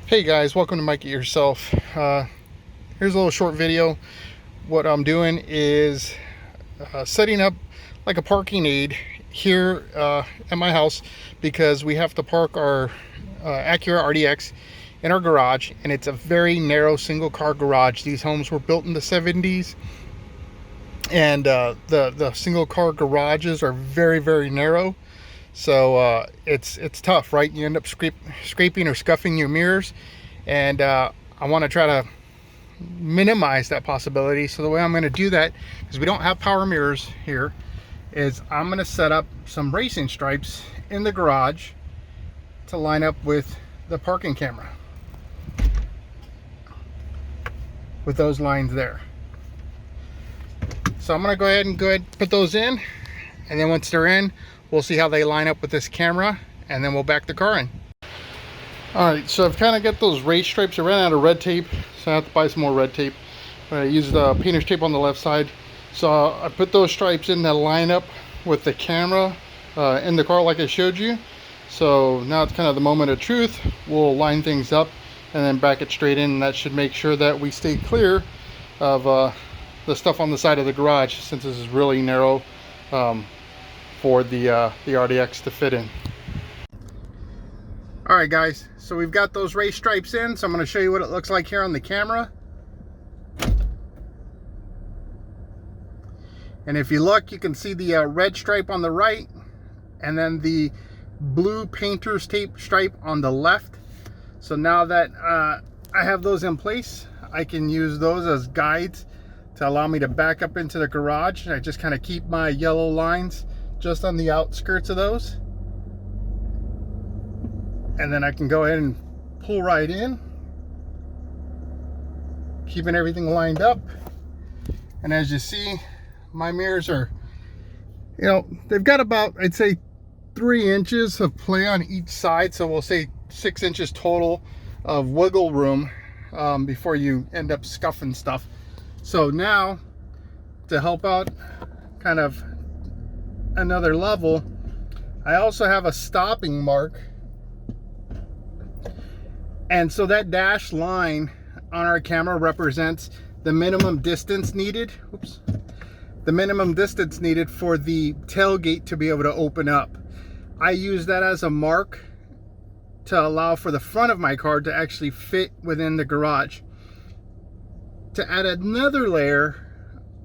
Hey guys, welcome to Mike It Yourself. Here's a little short video. What I'm doing is setting up like a parking aid here at my house, because we have to park our Acura RDX in our garage, and it's a very narrow single car garage. These homes were built in the 70s, and the single car garages are very narrow. So it's tough, right? You end up scraping or scuffing your mirrors, and I want to try to minimize that possibility. So the way I'm going to do that, because we don't have power mirrors here, is I'm going to set up some racing stripes in the garage to line up with the parking camera, with those lines there. So I'm going to go ahead and put those in, and then once they're in, we'll see how they line up with this camera, and then we'll back the car in. Alright, so I've kind of got those race stripes. I ran out of red tape, so I have to buy some more red tape. I used the painter's tape on the left side. So I put those stripes in to line up with the camera in the car like I showed you. So now it's kind of the moment of truth. We'll line things up and then back it straight in, and that should make sure that we stay clear of the stuff on the side of the garage, since this is really narrow for the RDX to fit in. Alright guys, so we've got those race stripes in, so I'm going to show you what it looks like here on the camera. And if you look, you can see the red stripe on the right, and then the blue painter's tape stripe on the left. So now that I have those in place, I can use those as guides to allow me to back up into the garage. And I just kind of keep my yellow lines just on the outskirts of those, and then I can go ahead and pull right in, keeping everything lined up. And as you see, my mirrors are, they've got about, I'd say, 3 inches of play on each side, so we'll say 6 inches total of wiggle room before you end up scuffing stuff. So now, to help out kind of another level, I also have a stopping mark, and so that dashed line on our camera represents the minimum distance needed. Oops. The minimum distance needed for the tailgate to be able to open up. I use that as a mark to allow for the front of my car to actually fit within the garage. To add another layer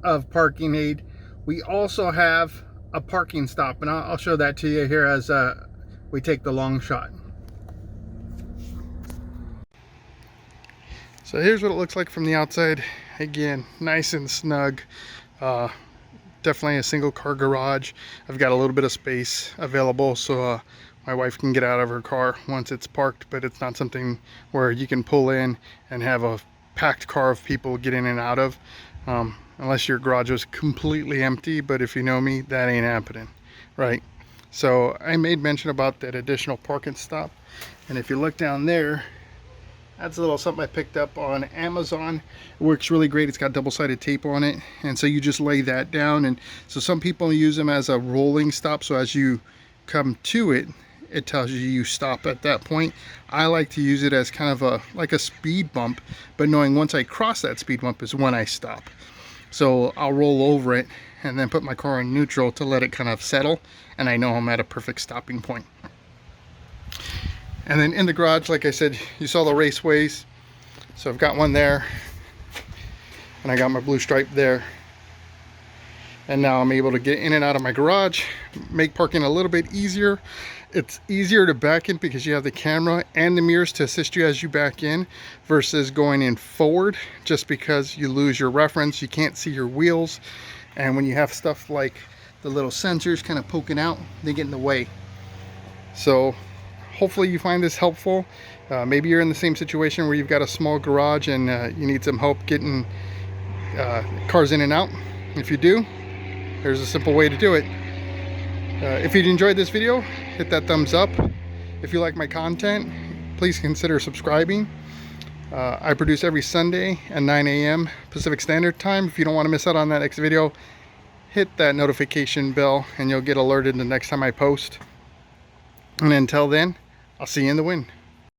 of parking aid, we also have a parking stop, and I'll show that to you here as we take the long shot. So here's what it looks like from the outside. Again, nice and snug. Definitely a single car garage. I've got a little bit of space available, so my wife can get out of her car once it's parked, but it's not something where you can pull in and have a packed car of people get in and out of, unless your garage was completely empty. But if you know me, that ain't happening, right? So I made mention about that additional parking stop, and if you look down there, that's a little something I picked up on Amazon. It works really great. It's got double-sided tape on it, and so you just lay that down. And so some people use them as a rolling stop, so as you come to it, it tells you stop at that point. I like to use it as kind of like a speed bump, but knowing once I cross that speed bump is when I stop. So I'll roll over it and then put my car in neutral to let it kind of settle, and I know I'm at a perfect stopping point. And then in the garage, like I said, you saw the raceways. So I've got one there, and I got my blue stripe there. And now I'm able to get in and out of my garage, make parking a little bit easier. It's easier to back in because you have the camera and the mirrors to assist you as you back in, versus going in forward, just because you lose your reference. You can't see your wheels. And when you have stuff like the little sensors kind of poking out, they get in the way. So hopefully you find this helpful. Maybe you're in the same situation where you've got a small garage and you need some help getting cars in and out. If you do, there's a simple way to do it. If you enjoyed this video, hit that thumbs up. If you like my content, please consider subscribing. I produce every Sunday at 9 a.m. Pacific Standard Time. If you don't want to miss out on that next video, hit that notification bell and you'll get alerted the next time I post. And until then, I'll see you in the wind.